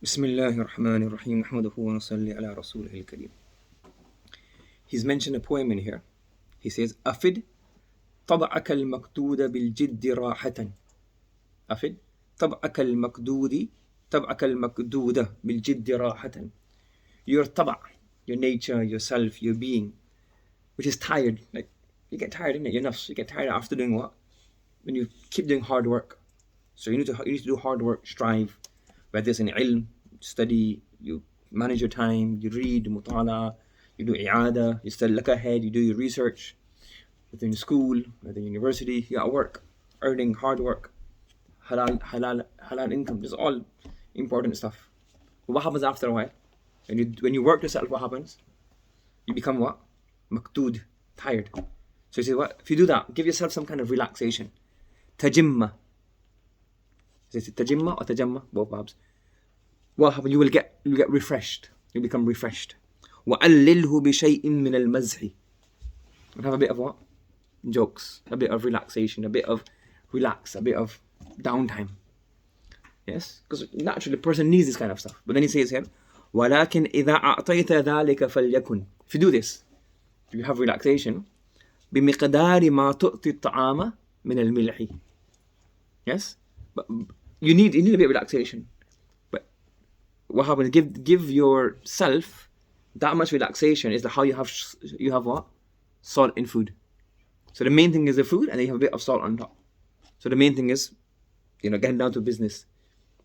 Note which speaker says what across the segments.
Speaker 1: بسم الله الرحمن الرحيم نحمده ونصلي على رسوله الكريم. He's mentioned a poem in here. He says أفد طبعك المكدود بالجد راحة. أفد طبعك المكدود طبعك المكدود بالجد راحة. Your طبع, your nature, yourself, your being, which is tired. Like you get tired, innit? Your nafs, you get tired after doing what? When you keep doing hard work. So you need to do hard work, strive. Whether it's in ilm, study, you manage your time, you read, mutala, you do i'ada, you study, look ahead, you do your research. Within school, within university, you got work, earning, hard work, halal income. This is all important stuff. But what happens after a while? When you work yourself, what happens? You become what? Maktood, tired. So you say, what? If you do that, give yourself some kind of relaxation. Tajimma. Is it tajimma or tajamma? Both verbs. What happens? You will get refreshed. You become refreshed. وَأَلِّلْهُ بِشَيْءٍ مِّنَ الْمَزْحِ. And have a bit of what? Jokes. A bit of relaxation. A bit of relax. A bit of downtime. Yes? Because naturally the person needs this kind of stuff. But then he says here, وَلَكِنْ إِذَا أَعْطَيْتَ ذَلِكَ فَلْيَكُنْ. If you do this, if you have relaxation, بِمِقْدَارِ مَا تُؤْتِي الطَّعَامَ مِنَ الْمِلْحِ. Yes? But you need a bit of relaxation. But what happens? Give yourself that much relaxation is how you have what? Salt in food. So the main thing is the food, and then you have a bit of salt on top. So the main thing is, getting down to business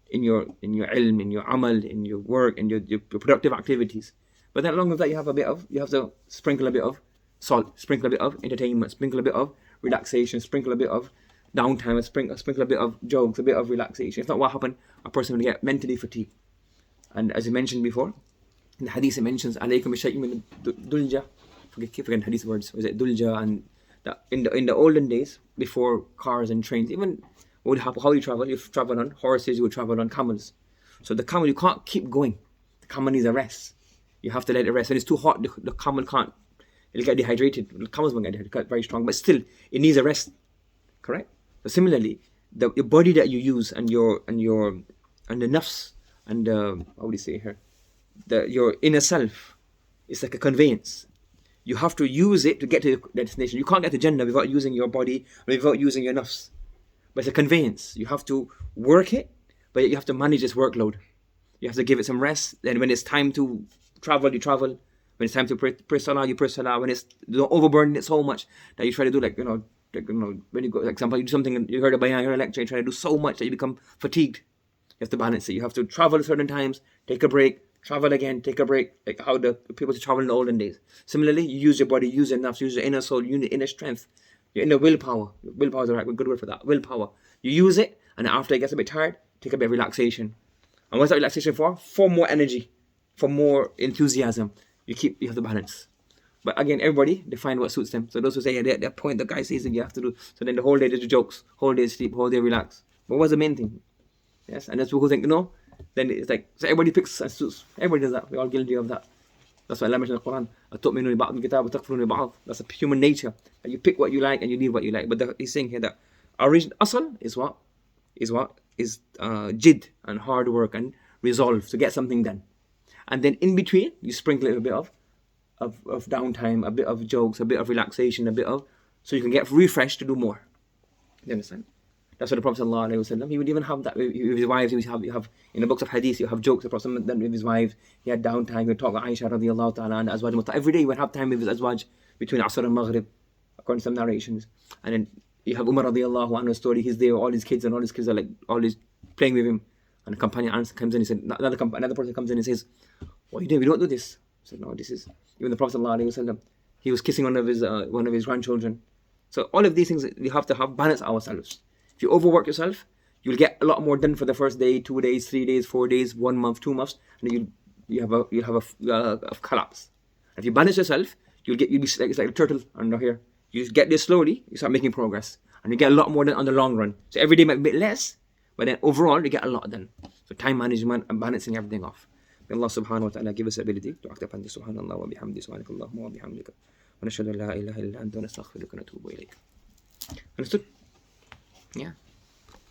Speaker 1: in your ilm, in your amal, in your work, in your productive activities. But then along with that, you have to sprinkle a bit of salt, sprinkle a bit of entertainment, sprinkle a bit of relaxation, sprinkle a bit of downtime, sprinkle a bit of jokes, a bit of relaxation. If not, what happens? A person will get mentally fatigued. And as you mentioned before, in the hadith it mentions alaykum bishay'in min dulja. Keep forgetting hadith words. Was it dulja? And that in the olden days, before cars and trains, even what would happen? How you travel? You travel on horses. You would travel on camels. So the camel, you can't keep going. The camel needs a rest. You have to let it rest. When it's too hot, the camel can't. It'll get dehydrated. The camels won't get dehydrated. Very strong, but still, it needs a rest. Correct. So similarly, your body that you use and the nafs and how would you say here, your inner self, is like a conveyance. You have to use it to get to the destination. You can't get to Jannah without using your body, without using your nafs. But it's a conveyance. You have to work it, but you have to manage this workload. You have to give it some rest. Then when it's time to travel, you travel. When it's time to pray salah, you pray salah. When it's overburden it so much that you try to do when you go, for example, you do something and you heard a bayan, you heard a lecture, you try to do so much that you become fatigued. You have to balance it. You have to travel at certain times, take a break, travel again, take a break, like how the people to travel in the olden days. Similarly, you use your body, use your nafs, use your inner soul, your inner strength, your inner willpower. Willpower is the right good word for that. Willpower. You use it, and after it gets a bit tired, take a bit of relaxation. And what's that relaxation for? For more energy, for more enthusiasm. You have the balance. But again, everybody define what suits them. So those who say, that point the guy says that you have to do. So then the whole day there's jokes, whole day sleep, whole day relax. But what's the main thing? Yes, and that's people who think, then it's like, so everybody picks and suits. Everybody does that. We're all guilty of that. That's why Allah mentioned in the Quran, أَتُؤْمِنُوا بِبَعْضِ الْكِتَابِ وَتَكْفُرُونَ بِبَعْضِ. That's a human nature. That you pick what you like and you leave what you like. But he's saying here that original asal is what? Is jid and hard work and resolve to get something done. And then in between, you sprinkle a bit of downtime, a bit of jokes, a bit of relaxation, so you can get refreshed to do more. You understand? That's what the Prophet ﷺ, he would even have that with his wives. He would have in the books of hadith, you have jokes. The Prophet then with his wives, he had downtime. He would talk with Aisha radiallahu ta'ala and azwaj. Every day he would have time with his azwaj between Asr and Maghrib, according to some narrations. And then you have Umar radiallahu anhu's story. He's there, all his kids, and all his kids are always playing with him. And a companion comes in. He said, another person comes in and says, "What are you doing? We don't do this." He said, "No, this is." Even the Prophet ﷺ, he was kissing one of his grandchildren. So all of these things we have to balance ourselves. If you overwork yourself, you'll get a lot more done for the first day, 2 days, 3 days, 4 days, 1 month, 2 months, and you'll have a collapse. And if you balance yourself, you'll be like a turtle under here. You just get this slowly, you start making progress, and you get a lot more done on the long run. So every day might be a bit less, but then overall you get a lot done. So time management and balancing everything off. May Allah subhanahu wa ta'ala give us the ability to act upon this. Subhanallah wa bihamdi, subhanakallahumma wa bihamdika, wa nashhadu an la ilaha illa anta, wa nastaghfiruka wa natubu ilayk. Understood? Yeah.